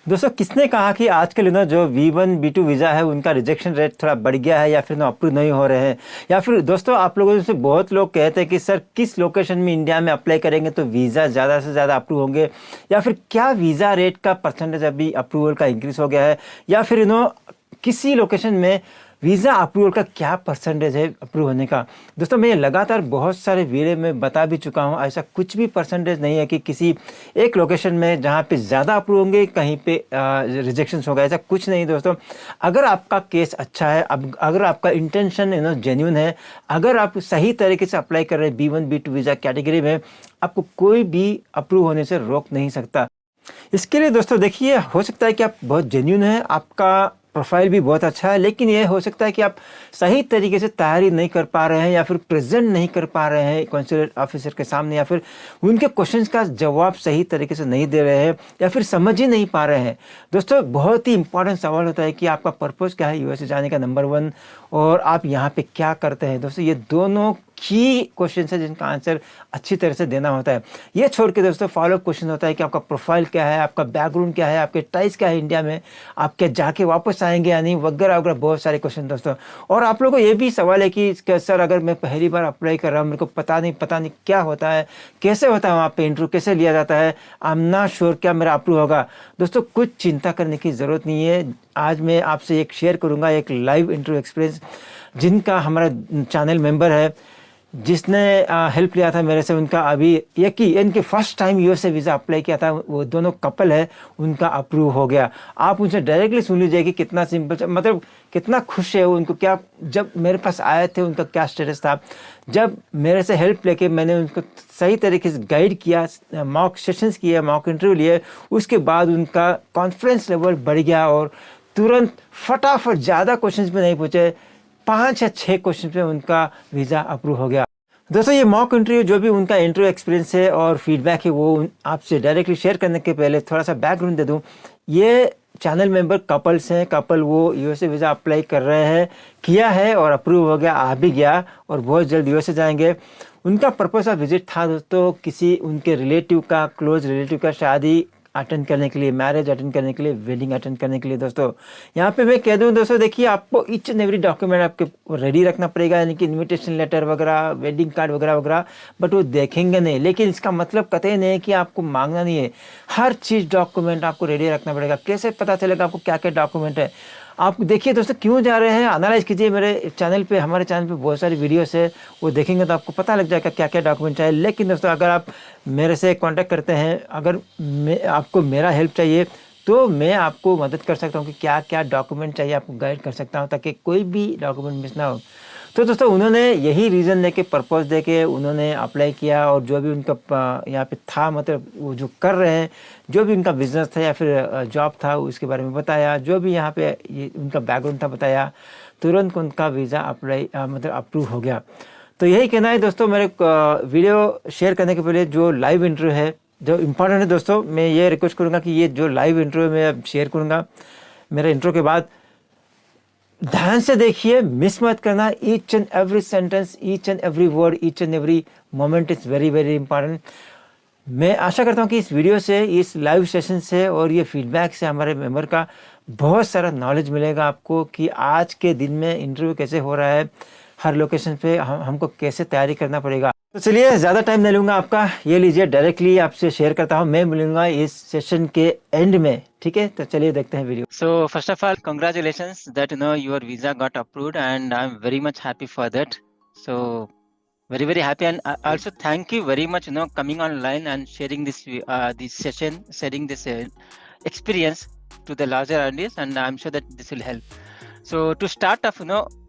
दोस्तों किसने कहा कि आजकल जो V1 B2 वीज़ा है उनका रिजेक्शन रेट थोड़ा बढ़ गया है या फिर अप्रूव नहीं हो रहे हैं। या फिर दोस्तों आप लोगों से बहुत लोग कहते हैं कि सर किस लोकेशन में इंडिया में अप्लाई करेंगे तो वीज़ा ज़्यादा से ज़्यादा अप्रूव होंगे, या फिर क्या वीज़ा रेट का परसेंटेज अभी अप्रूवल का इंक्रीज़ हो गया है, या फिर किसी लोकेशन में वीज़ा अप्रूवल का क्या परसेंटेज है अप्रूव होने का। दोस्तों मैं लगातार बहुत सारे वीडियो में बता भी चुका हूँ, ऐसा कुछ भी परसेंटेज नहीं है कि किसी एक लोकेशन में जहाँ पे ज़्यादा अप्रूव होंगे कहीं पे रिजेक्शंस होगा, ऐसा कुछ नहीं दोस्तों। अगर आपका केस अच्छा है, अगर आपका इंटेंशन जेन्युइन है, अगर आप सही तरीके से अप्लाई कर रहे हैं B1 B2 वीज़ा कैटेगरी में, आपको कोई भी अप्रूव होने से रोक नहीं सकता। इसके लिए दोस्तों देखिए, हो सकता है कि आप बहुत जेन्युइन हैं, आपका प्रोफाइल भी बहुत अच्छा है, लेकिन ये हो सकता है कि आप सही तरीके से तैयारी नहीं कर पा रहे हैं या फिर प्रेजेंट नहीं कर पा रहे हैं कॉन्सुलेट ऑफिसर के सामने, या फिर उनके क्वेश्चंस का जवाब सही तरीके से नहीं दे रहे हैं, या फिर समझ ही नहीं पा रहे हैं। दोस्तों बहुत ही इंपॉर्टेंट सवाल होता है कि आपका पर्पज़ क्या है यूएसए जाने का, नंबर 1, और आप यहाँ पे क्या करते हैं। दोस्तों ये दोनों की क्वेश्चन है जिनका आंसर अच्छी तरह से देना होता है। ये छोड़ के दोस्तों फॉलोअप क्वेश्चन होता है कि आपका प्रोफाइल क्या है, आपका बैकग्राउंड क्या है, आपके टाइज क्या है इंडिया में, आप क्या जाके वापस आएंगे या नहीं, वगैरह वगैरह बहुत सारे क्वेश्चन दोस्तों। और आप लोगों को ये भी सवाल है कि सर अगर मैं पहली बार अप्लाई कर रहा हूँ, मेरे को पता नहीं क्या होता है, कैसे होता है वहाँ पे इंटरव्यू, कैसे लिया जाता है, आई एम नॉट श्योर क्या मेरा अप्रूव होगा। दोस्तों कुछ चिंता करने की ज़रूरत नहीं है। आज मैं आपसे एक शेयर करूँगा एक लाइव इंटरव्यू एक्सपीरियंस, जिनका हमारा चैनल मेंबर है, जिसने हेल्प लिया था मेरे से, उनका अभी इनके first time USA visa apply किया था, वो दोनों कपल है, उनका अप्रूव हो गया। आप उनसे डायरेक्टली सुन लीजिए कि कितना सिंपल, मतलब कितना खुश है उनको, क्या जब मेरे पास आए थे उनका क्या स्टेटस था, जब मेरे से हेल्प लेके मैंने उनको सही तरीके से गाइड किया, मॉक सेशंस किए, मॉक इंटरव्यू लिए, उसके बाद उनका कॉन्फिडेंस लेवल बढ़ गया और तुरंत फटाफट ज़्यादा क्वेश्चंस भी नहीं पूछे, 5 या 6 क्वेश्चन पे उनका वीज़ा अप्रूव हो गया। दोस्तों ये मॉक इंटरव्यू जो भी उनका इंटरव्यू एक्सपीरियंस है और फीडबैक है वो आपसे डायरेक्टली शेयर करने के पहले थोड़ा सा बैकग्राउंड दे दूं। ये चैनल मेंबर कपल्स हैं, कपल वो यूएसए वीज़ा अप्लाई कर रहे हैं, किया है और अप्रूव हो गया, आ भी गया और बहुत जल्द यूएसए जाएंगे। उनका पर्पस ऑफ विजिट था दोस्तों किसी उनके रिलेटिव का, क्लोज रिलेटिव का शादी अटेंड करने के लिए, मैरिज अटेंड करने के लिए, वेडिंग अटेंड करने के लिए। दोस्तों यहाँ पे मैं कह दूँ दोस्तों, देखिए आपको ईच एंड एवरी डॉक्यूमेंट आपके रेडी रखना पड़ेगा, यानी कि इनविटेशन लेटर वगैरह, वेडिंग कार्ड वगैरह वगैरह, बट वो देखेंगे नहीं। लेकिन इसका मतलब कतई नहीं है कि आपको मांगना नहीं है, हर चीज़ डॉक्यूमेंट आपको रेडी रखना पड़ेगा। कैसे पता चलेगा आपको क्या क्या डॉक्यूमेंट है? आप देखिए दोस्तों, क्यों जा रहे हैं एनालाइज कीजिए। मेरे चैनल पे, हमारे चैनल पे बहुत सारी वीडियोस है, वो देखेंगे तो आपको पता लग जाएगा क्या क्या डॉक्यूमेंट चाहिए। लेकिन दोस्तों अगर आप मेरे से कांटेक्ट करते हैं, अगर आपको मेरा हेल्प चाहिए तो मैं आपको मदद कर सकता हूँ कि क्या क्या डॉक्यूमेंट चाहिए, आपको गाइड कर सकता हूँ ताकि कोई भी डॉक्यूमेंट मिस ना हो। तो दोस्तों उन्होंने यही रीज़न दे के, पर्पज़ दे के उन्होंने अप्लाई किया, और जो भी उनका यहाँ पे था, मतलब वो जो कर रहे हैं, जो भी उनका बिजनेस था या फिर जॉब था उसके बारे में बताया, जो भी यहाँ पे ये उनका बैकग्राउंड था बताया, तुरंत उनका वीज़ा अप्लाई मतलब अप्रूव हो गया। तो यही कहना है दोस्तों। मेरे वीडियो शेयर करने के पहले जो लाइव इंटरव्यू है जो इम्पोर्टेंट है दोस्तों, मैं ये रिक्वेस्ट करूँगा कि ये जो लाइव इंटरव्यू मैं शेयर करूँगा, मेरे इंट्रो के बाद ध्यान से देखिए, मिस मत करना। Each and every sentence, each and every word, each and every moment is very very important. मैं आशा करता हूँ कि इस वीडियो से, इस लाइव सेशन से और ये फीडबैक से हमारे मेंबर का बहुत सारा नॉलेज मिलेगा आपको कि आज के दिन में इंटरव्यू कैसे हो रहा है, हर लोकेशन पे हमको कैसे तैयारी करना पड़ेगा। तो चलिए ज़्यादा टाइम नहीं लूँगा आपका, ये लीजिए डायरेक्टली आपसे शेयर करता हूँ। मैं मिलूँगा इस सेशन के एंड में, ठीक है? तो चलिए देखते हैं video. So first of all, congratulations that your visa got approved, and I'm very much happy for that. So very happy, and also thank you very much coming online and sharing this this session, sharing this experience to the larger audience, and I'm sure that this will help. So to start off,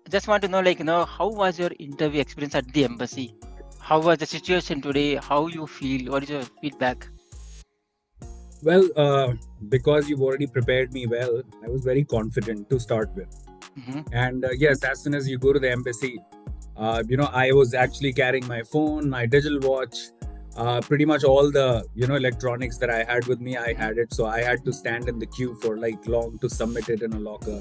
just want to know, like, how was your interview experience at the embassy? How was the situation today? How you feel? What is your feedback? Well, because you've already prepared me well, I was very confident to start with. And yes, as soon as you go to the embassy, I was actually carrying my phone, my digital watch, pretty much all the electronics that I had with me. I had it, so I had to stand in the queue for like long to submit it in a locker,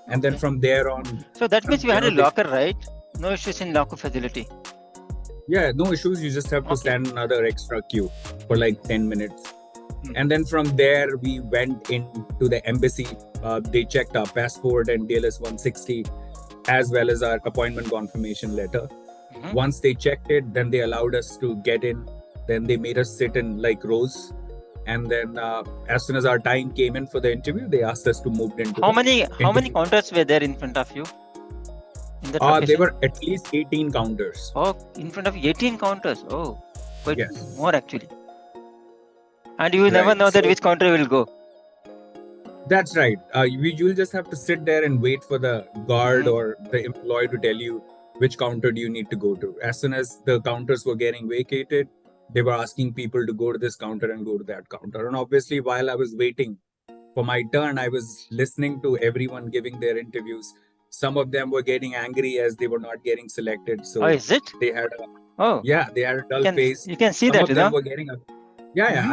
and then from there on. So that means you had a locker, right? No issues in locker facility. Yeah, no issues. You just have to stand another extra queue for like 10 minutes. And then from there, we went into the embassy. They checked our passport and DLS 160, as well as our appointment confirmation letter. Once they checked it, then they allowed us to get in. Then they made us sit in like rows. And then as soon as our time came in for the interview, they asked us to move into How many counters were there in front of you? In that There location? were at least 18 counters. Oh, in front of 18 counters. Oh, quite Yes. more actually. And you never Right. know that So- which counter will go. That's right. You'll just have to sit there and wait for the guard Mhm. or the employee to tell you which counter do you need to go to. As soon as the counters were getting vacated, they were asking people to go to this counter and go to that counter. And obviously, while I was waiting for my turn, I was listening to everyone giving their interviews. Some of them were getting angry as they were not getting selected. So Oh, is it? they had Oh, they had a dull face. you can see Some that, of you them know. were getting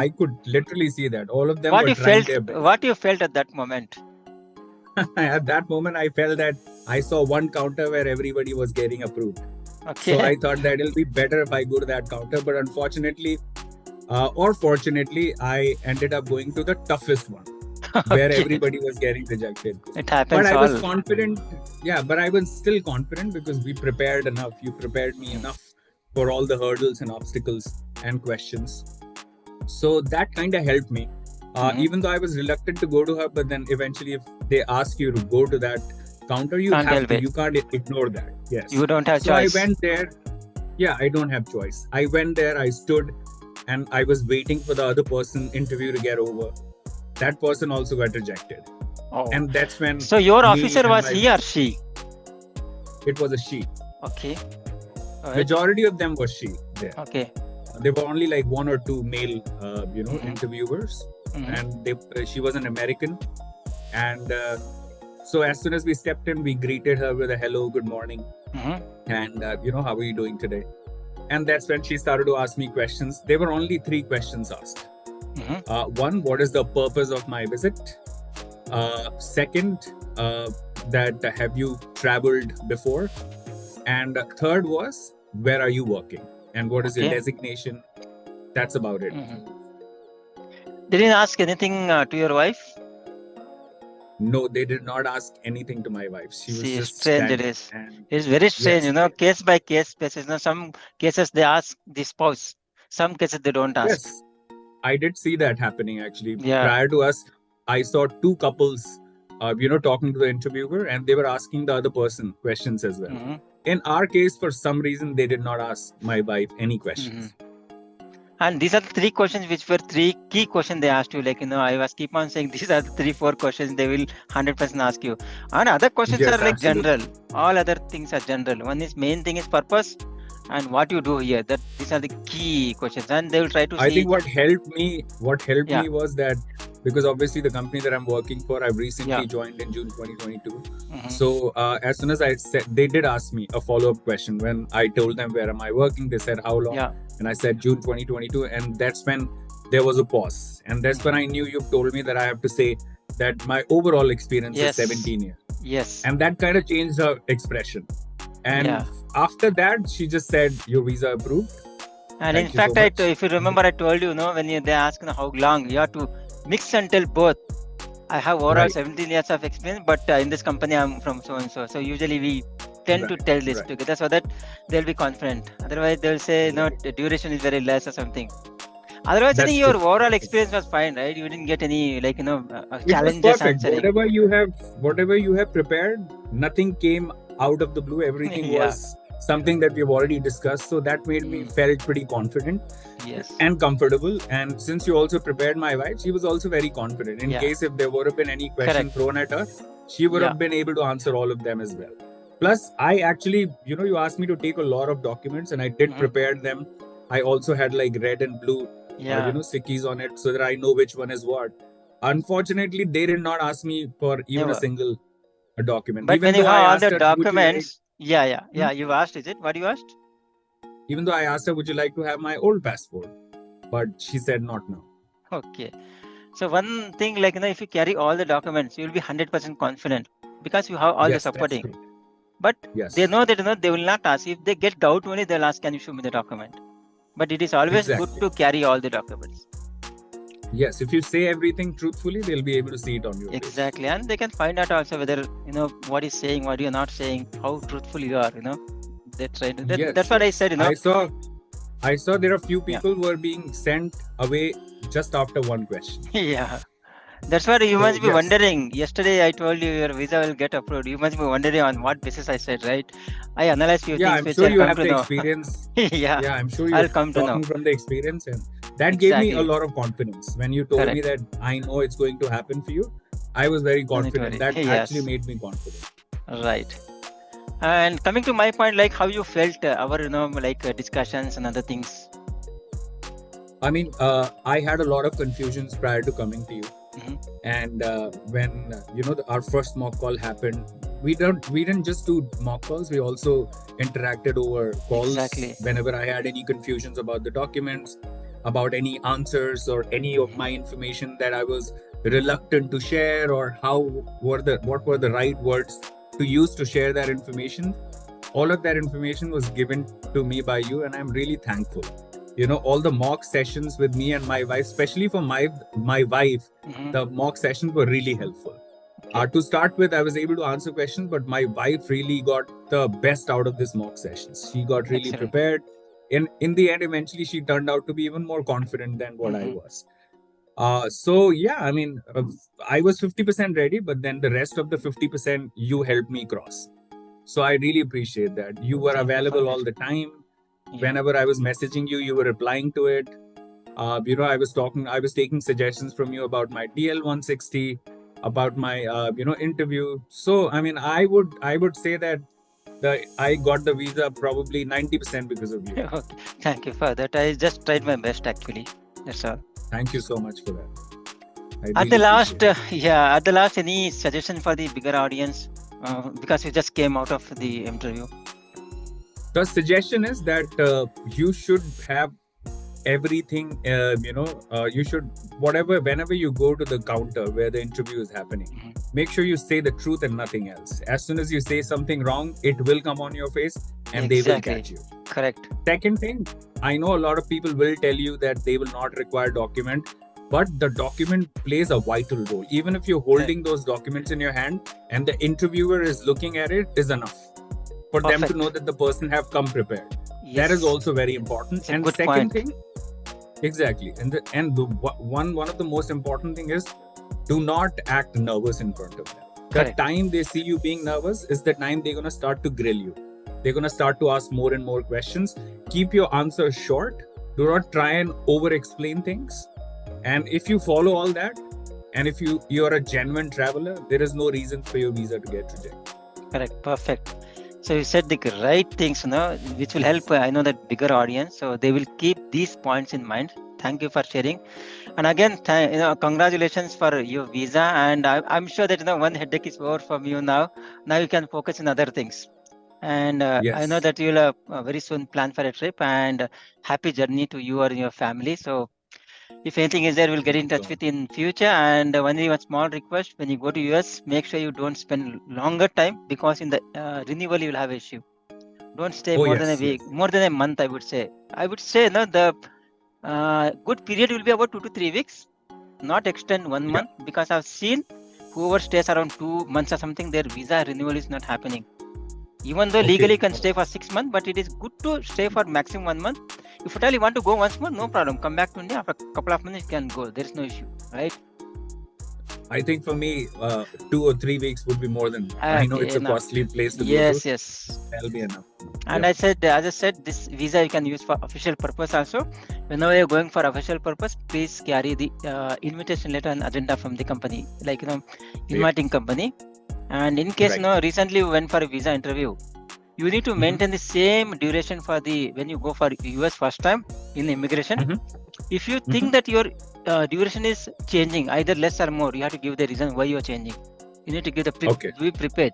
I could literally see that. All of them What were you trying felt? their best. What you felt at that moment? At that moment, I felt that I saw one counter where everybody was getting approved. Okay. So I thought that it'll be better if I go to that counter. But unfortunately, or fortunately, I ended up going to the toughest one where Okay. everybody was getting rejected. It happens But I all. was confident. Yeah, but I was still confident because we prepared enough. You prepared me enough for all the hurdles and obstacles and questions. So that kind of helped me. Even though I was reluctant to go to her, but then eventually, if they ask you to go to that counter, you Can't have help to. it. You can't ignore that. Yes. You don't have So choice. I went there. Yeah, I don't have choice. I went there. I stood, and I was waiting for the other person interview to get over. That person also got rejected, Oh. and that's when So your me officer and was my- he or she? it was a she. Okay. Alright. Majority of them was she. There. Okay. There were only like one or two male, interviewers. Mhm. And she was an American. And so as soon as we stepped in, we greeted her with a hello, good morning, Mhm. and how are you doing today? And that's when she started to ask me questions. There were only 3 questions asked. Mhm. One, what is the purpose of my visit? Second, that have you traveled before? And third was, where are you working? And what is your Okay. designation? That's about it. Mhm. Didn't ask anything to your wife? No, they did not ask anything to my wife. She was See, just strange it standing is. and It's very strange, Yes. case by case basis. Some cases they ask the spouse, some cases they don't ask. yes, I did see that happening actually. Yeah. Prior to us, I saw 2 couples, talking to the interviewer, and they were asking the other person questions as well. Mhm. In our case, for some reason, they did not ask my wife any questions. And these are the 3 questions which were 3 key questions they asked you. I was keep on saying these are the 3-4 questions they will 100% ask you. And other questions Yes, are like absolutely. general. All other things are general. One is main thing is purpose and what you do here. That these are the key questions, and they will try to I see. think what helped me Yeah. was that because obviously the company that I'm working for, I've recently Yeah. joined in June 2022. Mhm. So as soon as I said, they did ask me a follow-up question when I told them where am I working. They said how long, Yeah. and I said June 2022, and that's when there was a pause, and that's when I knew you've told me that I have to say that my overall experience Yes. is 17 years, Yes. and that kind of changed her expression. And Yeah. after that, she just said your visa approved. And in Thank you so fact, much. if you remember, I told you, when they ask how long, you have to mix and tell both. I have overall Right. 17 years of experience, but in this company, I'm from so and so. So usually we tend to Right, tell this right. together so that they'll be confident. Otherwise, they'll say, the duration is very less or something. Otherwise, I That's think your true. overall experience was fine, right? You didn't get any It was challenges perfect. answering. Whatever you have prepared, nothing came out of the blue. Everything Yeah. was something that we've already discussed. So that made me felt pretty confident Yes. and comfortable. And since you also prepared my wife, she was also very confident. In Yeah. case if there would have been any question Correct. thrown at her, she would have been able to answer all of them as well. Plus, I actually, you asked me to take a lot of documents, and I did Mhm. prepare them. I also had like red and blue Yeah. stickies on it so that I know which one is what. Unfortunately, they did not ask me for even Never. a single document. But Even when you though I have all asked the her, "Would you documents, yeah, you asked, is it? What you asked? even though I asked her, would you like to have my old passport? But she said not now. Okay. So one thing, if you carry all the documents, you will be 100% confident because you have all Yes, the that's supporting. true. But Yes. they know that they will not ask. If they get doubt only, they'll ask, can you show me the document? But it is always Exactly. good to carry all the documents. Yes, if you say everything truthfully, they'll be able to see it on your face. Exactly, and they can find out also whether what he's saying, what you're not saying, how truthful you are. That's right. Yes, That's what I yes. said. I saw there are few people who are being sent away just after one question. Yeah. That's what you So, must be yes. wondering. Yesterday I told you your visa will get approved. You must be wondering on what basis I said, right? I analyzed few Yeah, things I'm which sure I'll you come have to the know. experience. Yeah, Yeah, I'm sure I'll you're come to know. talking from the experience, and that gave me a Exactly. lot of confidence. When you told me that I know it's going to happen for you, I was very Don't need to confident. worry. That Yes. actually made me confident. Right. And coming to my point, like how you felt our discussions and other things. I mean, I had a lot of confusions prior to coming to you. And when our first mock call happened, we didn't just do mock calls. We also interacted over calls. Exactly. Whenever I had any confusions about the documents, about any answers or any of my information that I was reluctant to share, or what were the right words to use to share that information, all of that information was given to me by you, and I'm really thankful. All the mock sessions with me and my wife, especially for my wife, the mock sessions were really helpful. To start with, I was able to answer questions, but my wife really got the best out of this mock sessions. She got really prepared. In the end, eventually, she turned out to be even more confident than what I was. So yeah, I mean, I was 50% ready, but then the rest of the 50% you helped me cross. So I really appreciate that. You were available all the time. Whenever I was messaging you, you were replying to it. I was taking suggestions from you about my DL 160, about my interview. So I mean, I would say that I got the visa probably 90% because of you. Okay. Thank you for that. I just tried my best actually. That's all. Thank you so much for that. At the last, any suggestion for the bigger audience? Because you just came out of the interview. The suggestion is that you should have everything. You should whenever you go to the counter where the interview is happening, make sure you say the truth and nothing else. As soon as you say something wrong, it will come on your face and they will catch you. Correct. Second thing, I know a lot of people will tell you that they will not require document, but the document plays a vital role. Even if you're holding those documents in your hand and the interviewer is looking at it, is enough for them to know that the person have come prepared. Yes. That is also very important. And the second thing, exactly. And one of the most important thing is, do not act nervous in front of them. The time they see you being nervous is the time they're going to start to grill you. They're going to start to ask more and more questions. Keep your answers short. Do not try and over-explain things. And if you follow all that, and if you're a genuine traveler, there is no reason for your visa to get rejected. Correct. Perfect. So you said the right things, which will help, I know, that bigger audience. So they will keep these points in mind. Thank you for sharing. And again, congratulations for your visa. And I'm sure that, one headache is over from you now. Now you can focus on other things. And I know that you'll very soon plan for a trip, and happy journey to you or your family. So if anything is there, we'll get in touch with in future. And only one small request: when you go to US, make sure you don't spend longer time, because in the renewal you will have issue. Don't stay more than a week, more than a month. I would say the good period will be about 2 to 3 weeks. Not extend 1 month, because I've seen whoever stays around 2 months or something, their visa renewal is not happening. Even though legally you can stay for 6 months, but it is good to stay for maximum 1 month. If at all you want to go once more, no problem. Come back to India after a couple of months, you can go. There is no issue, right? I think for me, 2 or 3 weeks would be more than enough. I know it's a costly place to go to. Yes. That'll be enough. And as I said, this visa you can use for official purpose also. Whenever you're going for official purpose, please carry the invitation letter and agenda from the company, like inviting company. And in case recently you went for a visa interview, you need to maintain the same duration for when you go for US first time in immigration. If you think that your duration is changing, either less or more, you have to give the reason why you are changing. You need to give be prepared.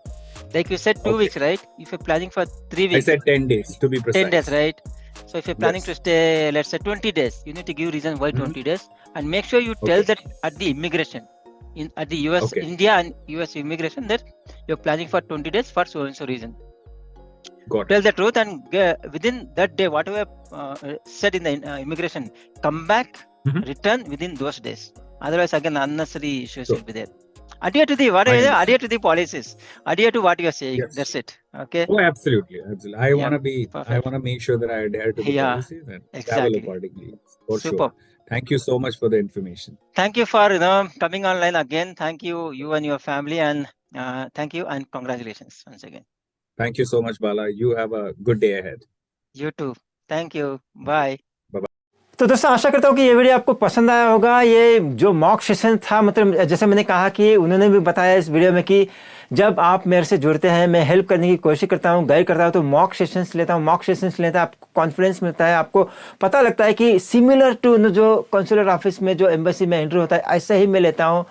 Like you said, 2 weeks, right? If you're planning for 3 weeks. I said 10 days to be precise. 10 days, right? So if you're planning to stay, let's say 20 days, you need to give reason why 20 days, and make sure you tell that at the immigration. At the US, India and US immigration, that you're planning for 20 days for so and so reason. Tell the truth, and within that day, whatever said in the immigration, come back return within those days. Otherwise, again, unnecessary issues Sure. will be there. Adhere to the I understand. adhere to the policies. Adhere to what you are saying. Yes. That's it. Okay. Oh, absolutely. I Yeah, want to perfect. I want to make sure that I adhere to the Yeah, policies and travel exactly. accordingly. For Superb. sure. Thank you so much for the information. Thank you for coming online again. Thank you, you and your family, and thank you and congratulations once again. Thank you so much, Bala. You have a good day ahead. You too. Thank you. Bye. तो दोस्तों आशा करता हूँ कि ये video आपको पसंद आया होगा। ये जो मॉक सेशन था, मतलब जैसे मैंने कहा कि उन्होंने भी बताया इस वीडियो में कि जब आप मेरे से जुड़ते हैं, मैं हेल्प करने की कोशिश करता हूँ, गाइड करता हूँ, तो मॉक सेशंस लेता हूँ। मॉक सेशंस लेता है, आपको कॉन्फिडेंस मिलता है, आपको पता लगता है कि सिमिलर टू जो कॉन्सुलर ऑफिस में जो एम्बेसी में एंट्री होता है, ऐसा ही मैं लेता हूँ।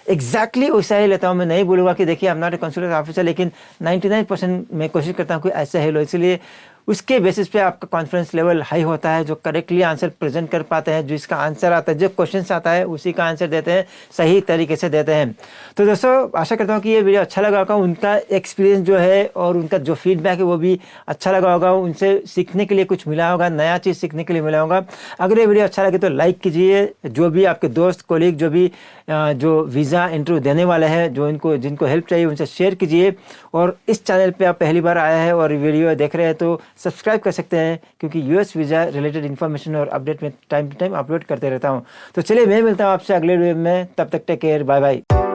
एग्जैक्टली वैसा ही लेता हूँ। मैं नहीं बोलूँगा कि देखिए I am not a consular officer, लेकिन 99% मैं कोशिश करता हूँ कि ऐसा ही लो। इसलिए उसके बेसिस पे आपका कॉन्फिडेंस लेवल हाई होता है। जो करेक्टली आंसर प्रेजेंट कर पाते हैं, जो इसका आंसर आता है, जो क्वेश्चन आता है उसी का आंसर देते हैं, सही तरीके से देते हैं। तो दोस्तों आशा करता हूँ कि ये वीडियो अच्छा लगा होगा। उनका एक्सपीरियंस जो है और उनका जो फीडबैक है वो भी अच्छा लगा होगा। उनसे सीखने के लिए कुछ मिला होगा, नया चीज़ सीखने के लिए मिला होगा। अगर ये वीडियो अच्छा लगे तो लाइक कीजिए। जो भी आपके दोस्त कोलीग जो भी जो वीज़ा इंटरव्यू देने वाले हैं, जिनको हेल्प चाहिए, उनसे शेयर कीजिए। और इस चैनल पे आप पहली बार आए हैं और वीडियो देख रहे हैं तो सब्सक्राइब कर सकते हैं, क्योंकि यूएस वीज़ा रिलेटेड इन्फॉर्मेशन और अपडेट में टाइम टू टाइम अपलोड करते रहता हूं। तो चलिए मैं मिलता हूं आपसे अगले वीडियो में। तब तक टेक केयर, बाय बाय।